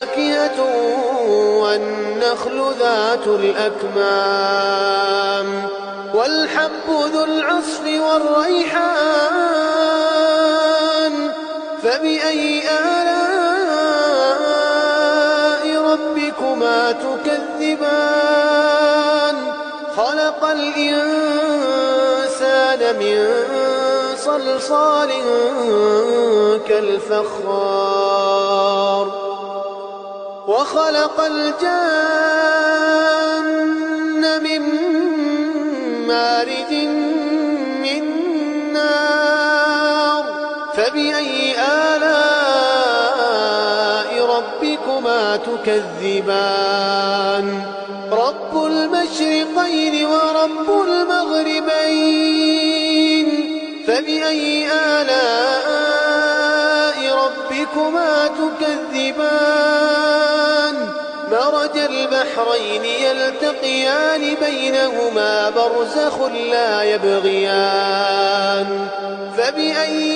فاكهة والنخل ذات الأكمام والحب ذو العصف والريحان فبأي آلاء ربكما تكذبان خلق الإنسان من صلصال كالفخار وخلق الجان من مارج من نار فبأي آلاء ربكما تكذبان رب المشرقين ورب المغربين فبأي آلاء ربكما تكذبان مرج البحرين يلتقيان بينهما برزخ لا يبغيان فبأي